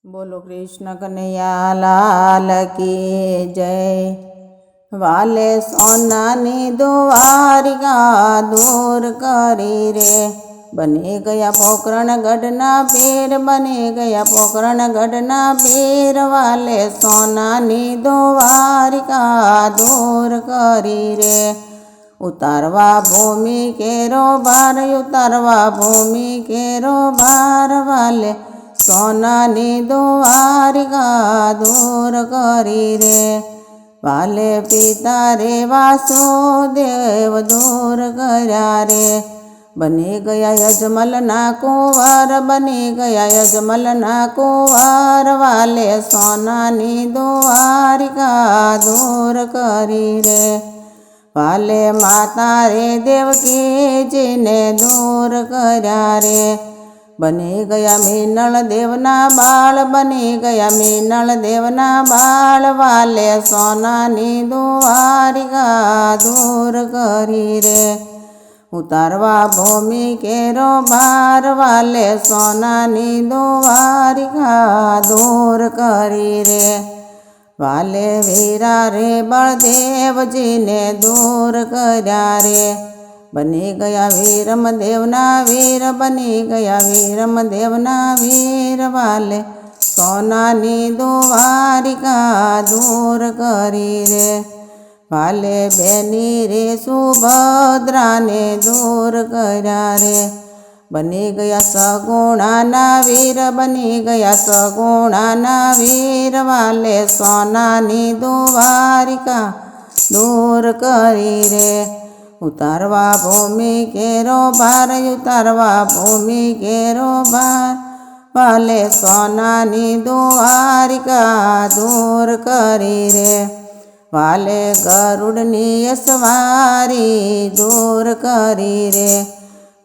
बोलो कृष्ण कन्हैया लाल की जय। वाले सोनानी द्वारिका दूर करी रे, बनी गया पोखरण गढ़ना पीर, बनी गया पोखरण गढ़ना पीर। वाले सोनानी द्वारिका दूर करी रे, उतारवा भूमि केरो भार, उतारवा भूमि केरो भार। वाले सोनानी द्वारिका दूर करी रे, वाले पिता रे वासुदेव दूर कर्या रे। बनी गया यजमल ना कुंवर, बनी गया यजमल ना कुंवर। वाले सोनानी द्वारिका दूर करी रे, वाले माता रे देवकी जी ने दूर कर्या रे। बनी गया मीनल देवना बाल, बनी गया मीनल देवना बाल। वाले सोनानी द्वारिका दूर करी रे, उतारवा भूमि केरो भार। वाले सोनानी द्वारिका दूर करी रे, वाले वीरा रे बलदेव जी ने दूर कर्या रे। बनी गया वीरम देवना वीर, बनी गया वीरम देवना वीर। वाले सोनानी द्वारिका दूर करी रे, वाले बेनी रे सुभद्रा ने दूर कर्या रे। बनी गया सगुणा ना वीर, बनी गया सगुणा ना वीर। वाले सोनानी द्वारिका दूर करी रे, उतारवा भूमि केरो भार, उतारवा भूमि केरो भार। वाले सोनानी द्वारिका दूर करी रे, वाले गरुड़नी सवारी दूर करी रे।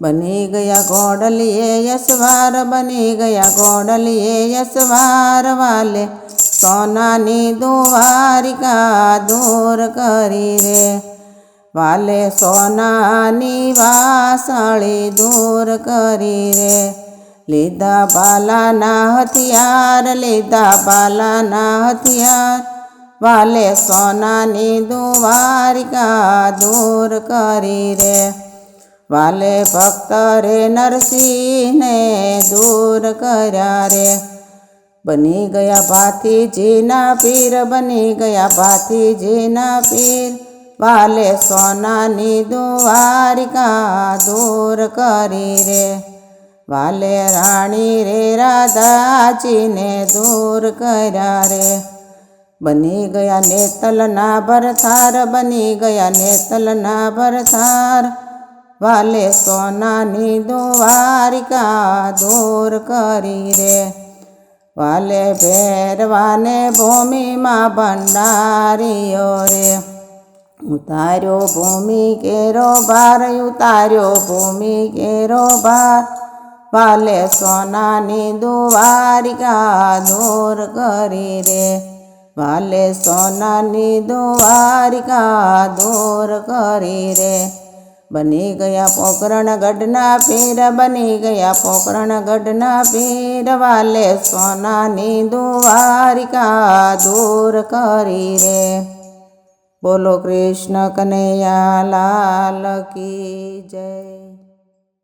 बनी गया घोड़लिए यशवार, बनी गया घोड़लिए यशवार। वाले सोनानी द्वारिका दूर करी रे, वाले सोनानी वासળી दूर करी रे। लीधा बाला ना हथियार, लीधा बाला ना हथियार। वाले सोनानी द्वारिका दूर करी रे, वाले भक्त रे नरसिंह ने दूर कर्या रे। बनी गया भाती जी ना पीर, बनी गया भाती जी ना पीर। वाले सोनानी द्वारिका दूर करी रे, वाले रानी रे राधा जी ने दूर कर्या रे। बनी गया नेतल ना भरथार, बनी गया नेतल ना भरथार। वाले सोनानी द्वारिका दूर करी रे, वाले भैरवा ने भूमि माँ भंडारियो रे। उतार्यो भूमि केरो भार, उतार्यो भूमि केरो भार। वाले सोनानी द्वारिका दूर करी रे, वाले सोनानी द्वारिका दूर करी रे। बनी गया पोखरण गढ़ना पीर, बनी गया पोखरण गढ़ना पीर। वाले सोनानी द्वारिका दूर करी रे। बोलो कृष्ण कन्हैया लाल की जय।